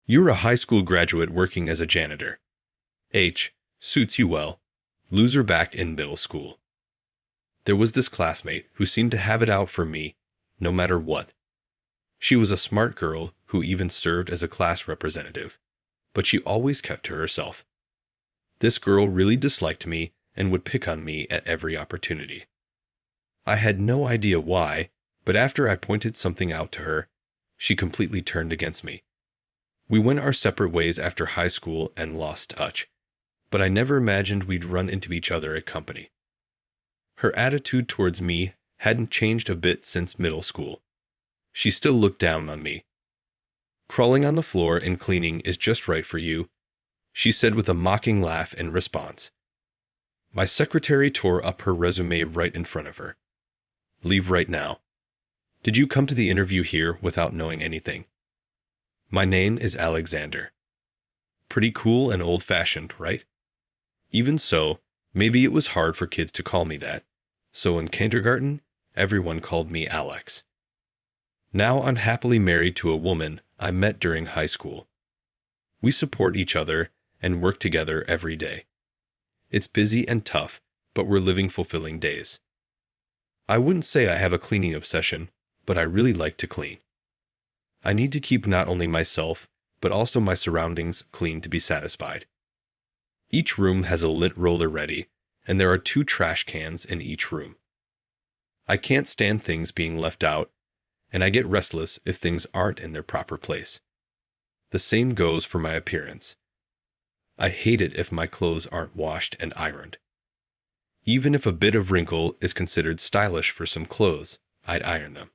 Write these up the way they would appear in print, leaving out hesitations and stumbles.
You're a high school graduate working as a janitor. H. Suits you well. Loser back in middle school. There was this classmate who seemed to have it out for me, no matter what. She was a smart girl who even served as a class representative, but she always kept to herself. This girl really disliked me and would pick on me at every opportunity. I had no idea why, but after I pointed something out to her, she completely turned against me. We went our separate ways after high school and lost touch, but I never imagined we'd run into each other at company. Her attitude towards me hadn't changed a bit since middle school. She still looked down on me. "Crawling on the floor and cleaning is just right for you," she said with a mocking laugh in response. My secretary tore up her resume right in front of her. "Leave right now. Did you come to the interview here without knowing anything? My name is Alexander." Pretty cool and old-fashioned, right? Even so, maybe it was hard for kids to call me that, so in kindergarten, everyone called me Alex. Now I'm happily married to a woman I met during high school. We support each other and work together every day. It's busy and tough, but we're living fulfilling days. I wouldn't say I have a cleaning obsession, but I really like to clean. I need to keep not only myself, but also my surroundings clean to be satisfied. Each room has a lint roller ready, and there are 2 trash cans in each room. I can't stand things being left out, and I get restless if things aren't in their proper place. The same goes for my appearance. I hate it if my clothes aren't washed and ironed. Even if a bit of wrinkle is considered stylish for some clothes, I'd iron them.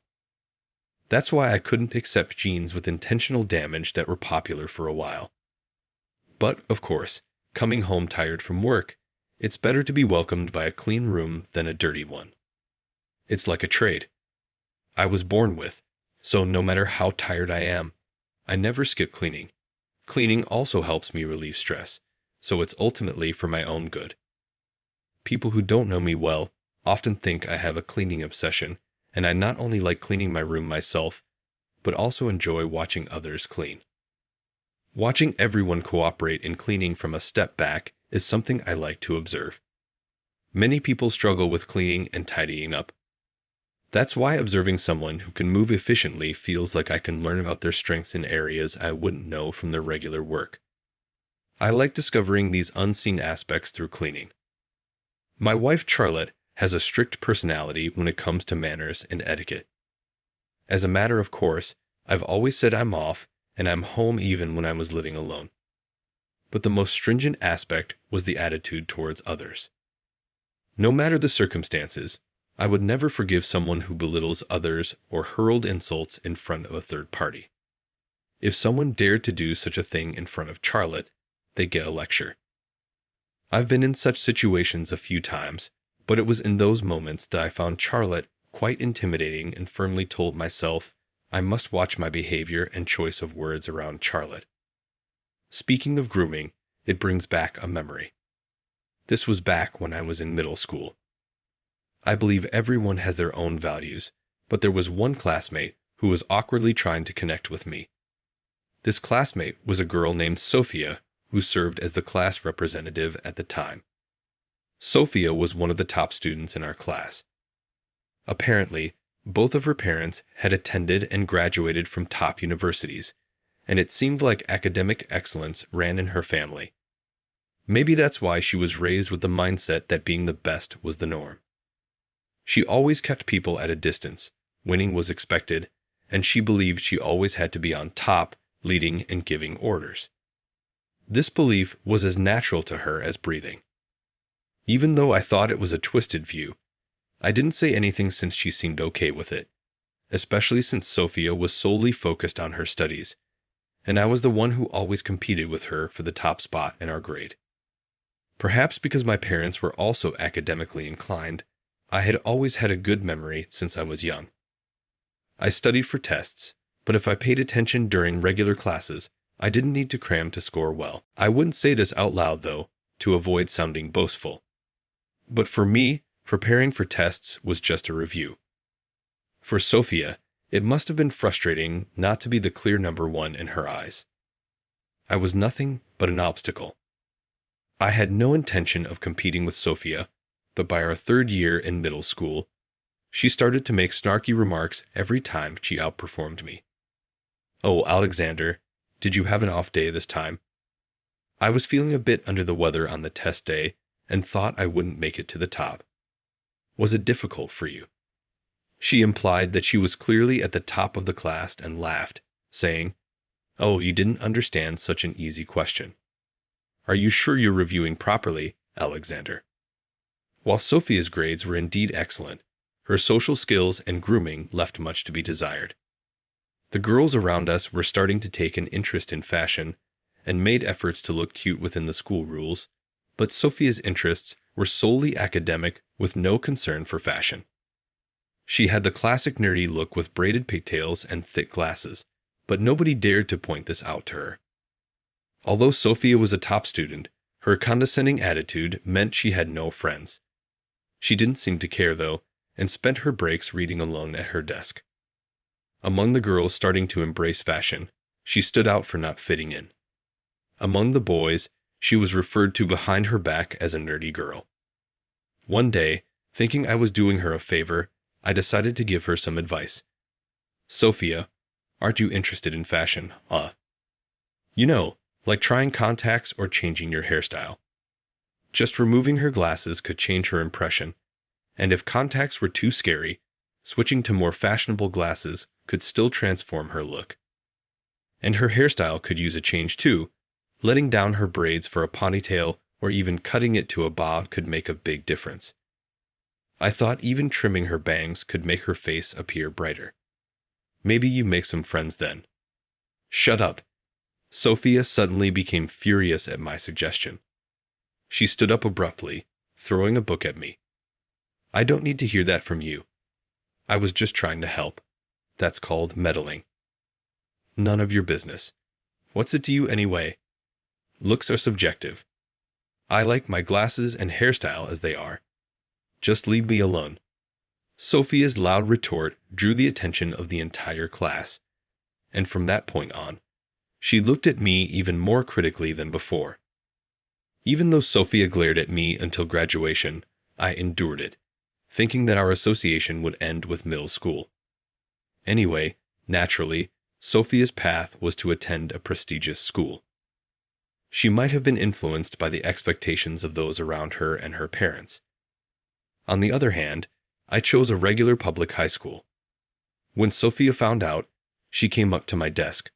That's why I couldn't accept jeans with intentional damage that were popular for a while. But, of course, coming home tired from work, it's better to be welcomed by a clean room than a dirty one. It's like a trade I was born with, so no matter how tired I am, I never skip cleaning. Cleaning also helps me relieve stress, so it's ultimately for my own good. People who don't know me well often think I have a cleaning obsession, and I not only like cleaning my room myself, but also enjoy watching others clean. Watching everyone cooperate in cleaning from a step back is something I like to observe. Many people struggle with cleaning and tidying up. That's why observing someone who can move efficiently feels like I can learn about their strengths in areas I wouldn't know from their regular work. I like discovering these unseen aspects through cleaning. My wife Charlotte has a strict personality when it comes to manners and etiquette. As a matter of course, I've always said I'm off, and I'm home even when I was living alone. But the most stringent aspect was the attitude towards others. No matter the circumstances, I would never forgive someone who belittles others or hurled insults in front of a third party. If someone dared to do such a thing in front of Charlotte, they get a lecture. I've been in such situations a few times, but it was in those moments that I found Charlotte quite intimidating and firmly told myself I must watch my behavior and choice of words around Charlotte. Speaking of grooming, it brings back a memory. This was back when I was in middle school. I believe everyone has their own values, but there was one classmate who was awkwardly trying to connect with me. This classmate was a girl named Sophia, who served as the class representative at the time. Sophia was one of the top students in our class. Apparently, both of her parents had attended and graduated from top universities, and it seemed like academic excellence ran in her family. Maybe that's why she was raised with the mindset that being the best was the norm. She always kept people at a distance, winning was expected, and she believed she always had to be on top, leading and giving orders. This belief was as natural to her as breathing. Even though I thought it was a twisted view, I didn't say anything since she seemed okay with it, especially since Sophia was solely focused on her studies, and I was the one who always competed with her for the top spot in our grade. Perhaps because my parents were also academically inclined, I had always had a good memory since I was young. I studied for tests, but if I paid attention during regular classes, I didn't need to cram to score well. I wouldn't say this out loud, though, to avoid sounding boastful. But for me, preparing for tests was just a review. For Sophia, it must have been frustrating not to be the clear number one in her eyes. I was nothing but an obstacle. I had no intention of competing with Sophia, but by our third year in middle school, she started to make snarky remarks every time she outperformed me. "Oh, Alexander, did you have an off day this time?" I was feeling a bit under the weather on the test day and thought I wouldn't make it to the top. "Was it difficult for you?" She implied that she was clearly at the top of the class and laughed, saying, "Oh, you didn't understand such an easy question. Are you sure you're reviewing properly, Alexander?" While Sophia's grades were indeed excellent, her social skills and grooming left much to be desired. The girls around us were starting to take an interest in fashion and made efforts to look cute within the school rules, but Sophia's interests were solely academic with no concern for fashion. She had the classic nerdy look with braided pigtails and thick glasses, but nobody dared to point this out to her. Although Sophia was a top student, her condescending attitude meant she had no friends. She didn't seem to care, though, and spent her breaks reading alone at her desk. Among the girls starting to embrace fashion, she stood out for not fitting in. Among the boys, she was referred to behind her back as a nerdy girl. One day, thinking I was doing her a favor, I decided to give her some advice. "Sophia, aren't you interested in fashion, You know, like trying contacts or changing your hairstyle." Just removing her glasses could change her impression, and if contacts were too scary, switching to more fashionable glasses could still transform her look. And her hairstyle could use a change too. Letting down her braids for a ponytail or even cutting it to a bob could make a big difference. I thought even trimming her bangs could make her face appear brighter. "Maybe you make some friends then." "Shut up." Sophia suddenly became furious at my suggestion. She stood up abruptly, throwing a book at me. "I don't need to hear that from you. I was just trying to help. That's called meddling." "None of your business. What's it to you anyway? Looks are subjective. I like my glasses and hairstyle as they are. Just leave me alone." Sophia's loud retort drew the attention of the entire class, and from that point on, she looked at me even more critically than before. Even though Sophia glared at me until graduation, I endured it, thinking that our association would end with middle school. Anyway, naturally, Sophia's path was to attend a prestigious school. She might have been influenced by the expectations of those around her and her parents. On the other hand, I chose a regular public high school. When Sophia found out, she came up to my desk,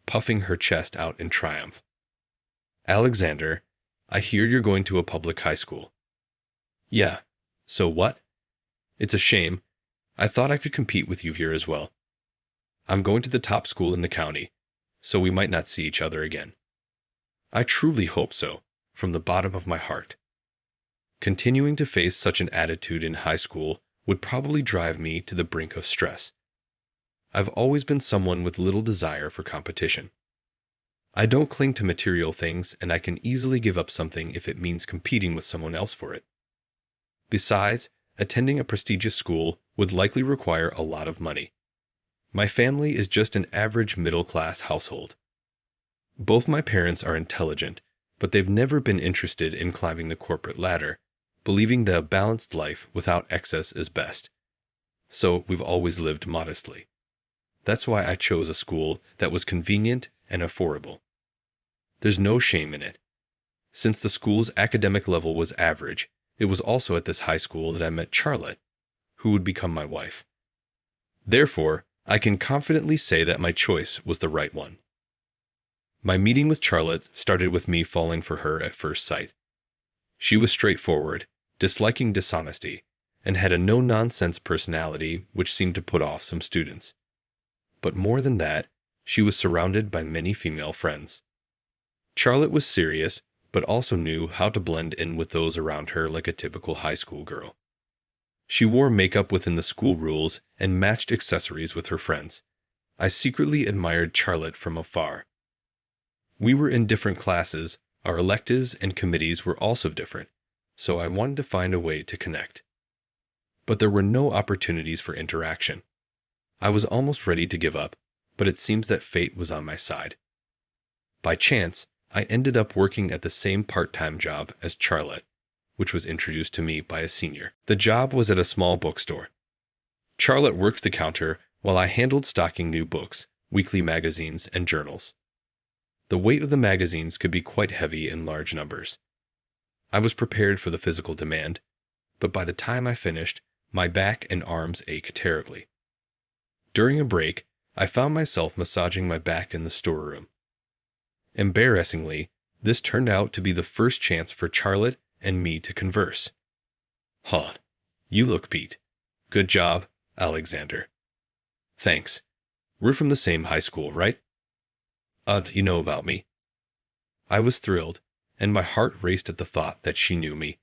puffing her chest out in triumph. "Alexander, I hear you're going to a public high school." "Yeah, so what?" "It's a shame. I thought I could compete with you here as well. I'm going to the top school in the county, so we might not see each other again." I truly hope so, from the bottom of my heart. Continuing to face such an attitude in high school would probably drive me to the brink of stress. I've always been someone with little desire for competition. I don't cling to material things, and I can easily give up something if it means competing with someone else for it. Besides, attending a prestigious school would likely require a lot of money. My family is just an average middle-class household. Both my parents are intelligent, but they've never been interested in climbing the corporate ladder, believing that a balanced life without excess is best. So we've always lived modestly. That's why I chose a school that was convenient and affordable. There's no shame in it. Since the school's academic level was average, it was also at this high school that I met Charlotte, who would become my wife. Therefore, I can confidently say that my choice was the right one. My meeting with Charlotte started with me falling for her at first sight. She was straightforward, disliking dishonesty, and had a no-nonsense personality which seemed to put off some students. But more than that, she was surrounded by many female friends. Charlotte was serious, but also knew how to blend in with those around her like a typical high school girl. She wore makeup within the school rules and matched accessories with her friends. I secretly admired Charlotte from afar. We were in different classes, our electives and committees were also different, so I wanted to find a way to connect. But there were no opportunities for interaction. I was almost ready to give up, but it seems that fate was on my side. By chance, I ended up working at the same part-time job as Charlotte, which was introduced to me by a senior. The job was at a small bookstore. Charlotte worked the counter while I handled stocking new books, weekly magazines, and journals. The weight of the magazines could be quite heavy in large numbers. I was prepared for the physical demand, but by the time I finished, my back and arms ached terribly. During a break, I found myself massaging my back in the storeroom. Embarrassingly, this turned out to be the first chance for Charlotte and me to converse. "Huh, you look beat. Good job, Alexander." "Thanks. We're from the same high school, right?" You know about me." I was thrilled, and my heart raced at the thought that she knew me.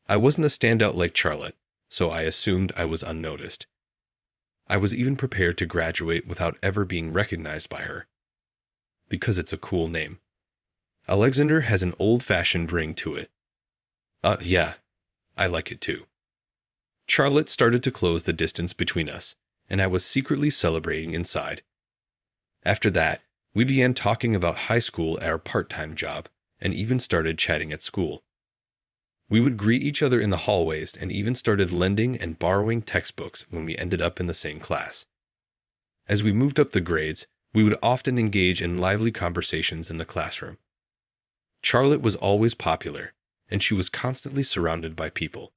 I wasn't a standout like Charlotte, so I assumed I was unnoticed. I was even prepared to graduate without ever being recognized by her. Because it's a cool name. Alexander has an old-fashioned ring to it. Yeah, I like it too. Charlotte started to close the distance between us, and I was secretly celebrating inside. After that, we began talking about high school at our part-time job, and even started chatting at school. We would greet each other in the hallways and even started lending and borrowing textbooks when we ended up in the same class. As we moved up the grades, we would often engage in lively conversations in the classroom. Charlotte was always popular, and she was constantly surrounded by people.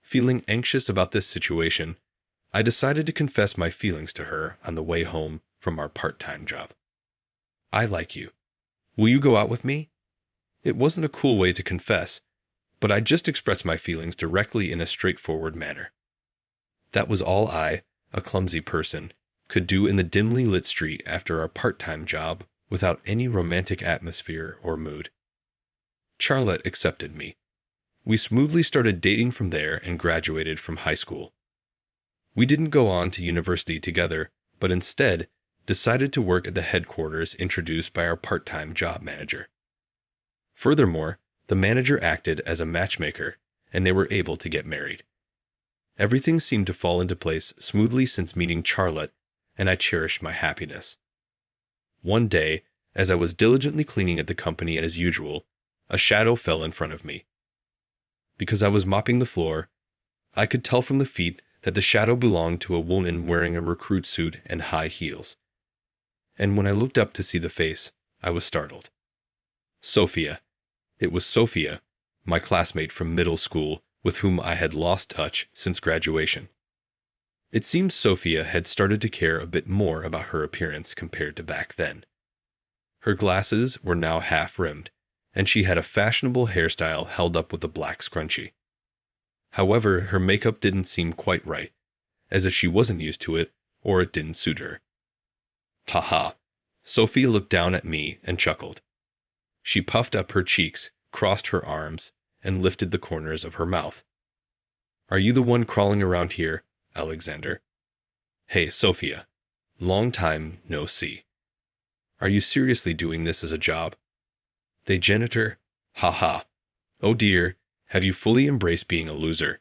Feeling anxious about this situation, I decided to confess my feelings to her on the way home from our part-time job. "I like you. Will you go out with me?" It wasn't a cool way to confess, but I just expressed my feelings directly in a straightforward manner. That was all I, a clumsy person, could do in the dimly lit street after our part-time job without any romantic atmosphere or mood. Charlotte accepted me. We smoothly started dating from there and graduated from high school. We didn't go on to university together, but instead decided to work at the headquarters introduced by our part-time job manager. Furthermore, the manager acted as a matchmaker, and they were able to get married. Everything seemed to fall into place smoothly since meeting Charlotte, and I cherished my happiness. One day, as I was diligently cleaning at the company as usual, a shadow fell in front of me. Because I was mopping the floor, I could tell from the feet that the shadow belonged to a woman wearing a recruit suit and high heels. And when I looked up to see the face, I was startled. Sophia. It was Sophia, my classmate from middle school, with whom I had lost touch since graduation. It seemed Sophia had started to care a bit more about her appearance compared to back then. Her glasses were now half-rimmed, and she had a fashionable hairstyle held up with a black scrunchie. However, her makeup didn't seem quite right, as if she wasn't used to it or it didn't suit her. "Ha-ha." Sophia looked down at me and chuckled. She puffed up her cheeks, crossed her arms, and lifted the corners of her mouth. "Are you the one crawling around here, Alexander?" "Hey, Sophia. Long time no see. Are you seriously doing this as a job?" "The janitor? Ha-ha. Oh dear, have you fully embraced being a loser?"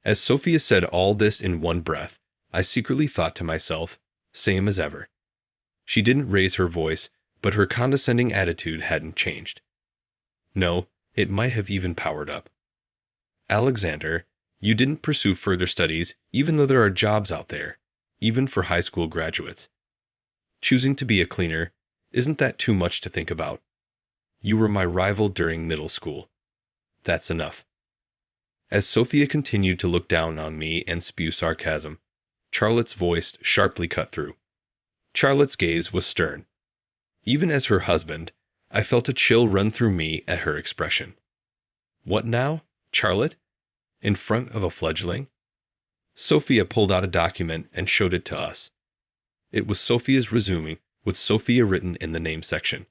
As Sophia said all this in one breath, I secretly thought to myself, same as ever. She didn't raise her voice, but her condescending attitude hadn't changed. No, it might have even powered up. "Alexander, you didn't pursue further studies even though there are jobs out there, even for high school graduates. Choosing to be a cleaner, isn't that too much to think about? You were my rival during middle school. That's enough." As Sophia continued to look down on me and spew sarcasm, Charlotte's voice sharply cut through. Charlotte's gaze was stern. Even as her husband, I felt a chill run through me at her expression. "What now, Charlotte? In front of a fledgling?" Sophia pulled out a document and showed it to us. It was Sophia's resume, with Sophia written in the name section.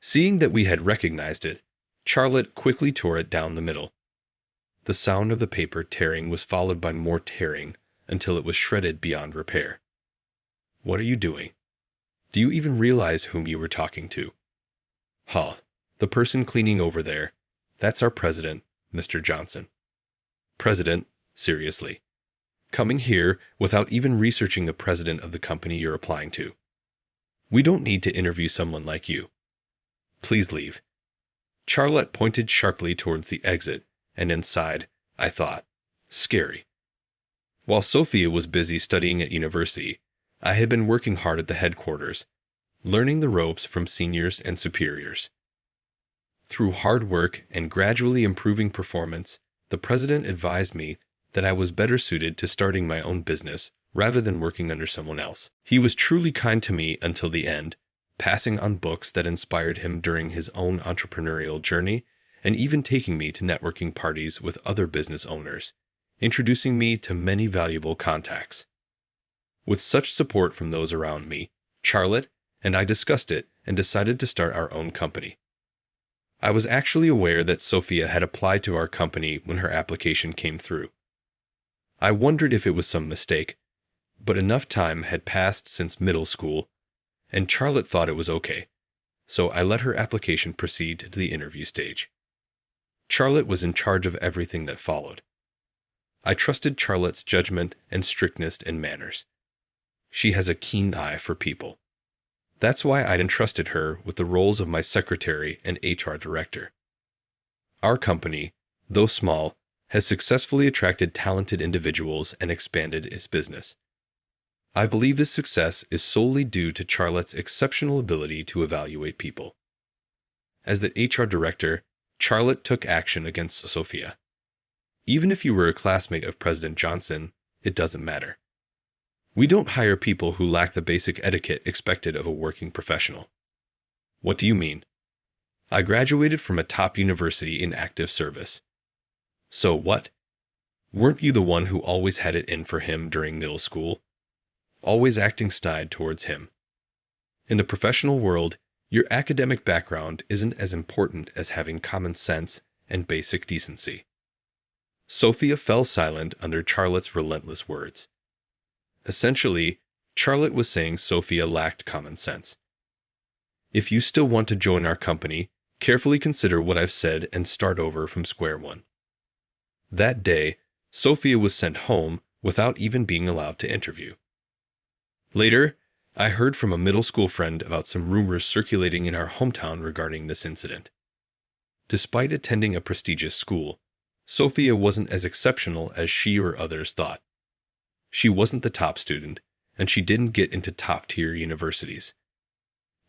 Seeing that we had recognized it, Charlotte quickly tore it down the middle. The sound of the paper tearing was followed by more tearing until it was shredded beyond repair. "What are you doing? Do you even realize whom you were talking to?" "Huh, the person cleaning over there. That's our president, Mr. Johnson." "President? Seriously? Coming here without even researching the president of the company you're applying to?" We don't need to interview someone like you. Please leave. Charlotte pointed sharply towards the exit, and inside, I thought, scary. While Sophia was busy studying at university, I had been working hard at the headquarters, learning the ropes from seniors and superiors. Through hard work and gradually improving performance, the president advised me that I was better suited to starting my own business rather than working under someone else. He was truly kind to me until the end, passing on books that inspired him during his own entrepreneurial journey, and even taking me to networking parties with other business owners, introducing me to many valuable contacts. With such support from those around me, Charlotte and I discussed it and decided to start our own company. I was actually aware that Sophia had applied to our company when her application came through. I wondered if it was some mistake, but enough time had passed since middle school, and Charlotte thought it was okay, so I let her application proceed to the interview stage. Charlotte was in charge of everything that followed. I trusted Charlotte's judgment and strictness in manners. She has a keen eye for people. That's why I'd entrusted her with the roles of my secretary and HR director. Our company, though small, has successfully attracted talented individuals and expanded its business. I believe this success is solely due to Charlotte's exceptional ability to evaluate people. As the HR director, Charlotte took action against Sophia. Even if you were a classmate of President Johnson, it doesn't matter. We don't hire people who lack the basic etiquette expected of a working professional. What do you mean? I graduated from a top university in active service. So what? Weren't you the one who always had it in for him during middle school? Always acting snide towards him. In the professional world, your academic background isn't as important as having common sense and basic decency. Sophia fell silent under Charlotte's relentless words. Essentially, Charlotte was saying Sophia lacked common sense. If you still want to join our company, carefully consider what I've said and start over from square one. That day, Sophia was sent home without even being allowed to interview. Later, I heard from a middle school friend about some rumors circulating in our hometown regarding this incident. Despite attending a prestigious school, Sophia wasn't as exceptional as she or others thought. She wasn't the top student, and she didn't get into top-tier universities.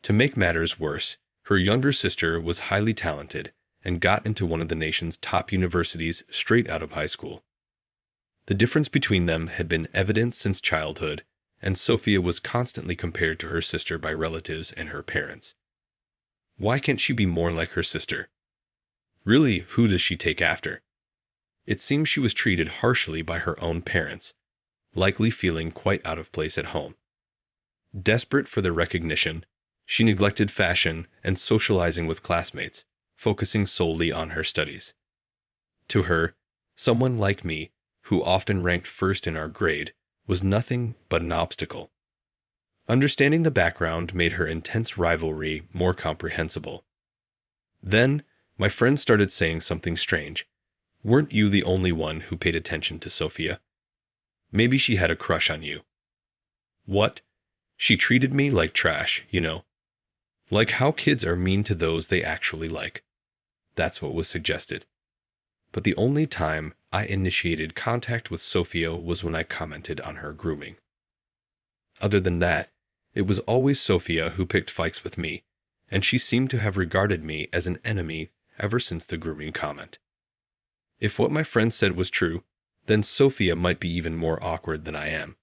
To make matters worse, her younger sister was highly talented and got into one of the nation's top universities straight out of high school. The difference between them had been evident since childhood, and Sophia was constantly compared to her sister by relatives and her parents. Why can't she be more like her sister? Really, who does she take after? It seems she was treated harshly by her own parents, likely feeling quite out of place at home. Desperate for the recognition, she neglected fashion and socializing with classmates, focusing solely on her studies. To her, someone like me, who often ranked first in our grade, was nothing but an obstacle. Understanding the background made her intense rivalry more comprehensible. Then, my friend started saying something strange. Weren't you the only one who paid attention to Sophia? Maybe she had a crush on you. What? She treated me like trash, you know. Like how kids are mean to those they actually like. That's what was suggested. But the only time I initiated contact with Sophia was when I commented on her grooming. Other than that, it was always Sophia who picked fights with me, and she seemed to have regarded me as an enemy ever since the grooming comment. If what my friend said was true, then Sophia might be even more awkward than I am.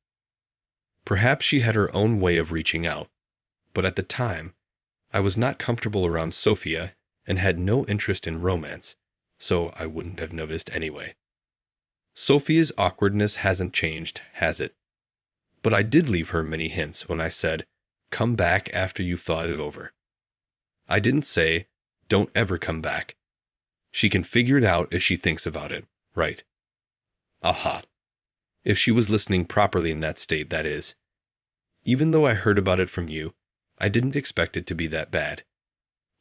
Perhaps she had her own way of reaching out, but at the time, I was not comfortable around Sophia and had no interest in romance, so I wouldn't have noticed anyway. Sophia's awkwardness hasn't changed, has it? But I did leave her many hints when I said, "Come back after you've thought it over." I didn't say, "Don't ever come back." She can figure it out if she thinks about it, right? Aha. If she was listening properly in that state, that is. Even though I heard about it from you, I didn't expect it to be that bad.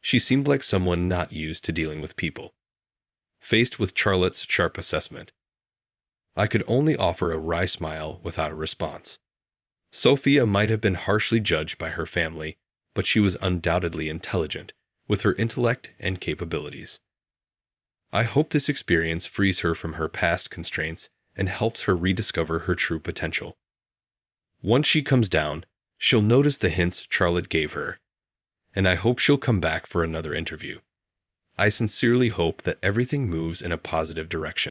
She seemed like someone not used to dealing with people. Faced with Charlotte's sharp assessment, I could only offer a wry smile without a response. Sophia might have been harshly judged by her family, but she was undoubtedly intelligent, with her intellect and capabilities. I hope this experience frees her from her past constraints and helps her rediscover her true potential. Once she comes down, she'll notice the hints Charlotte gave her, and I hope she'll come back for another interview. I sincerely hope that everything moves in a positive direction.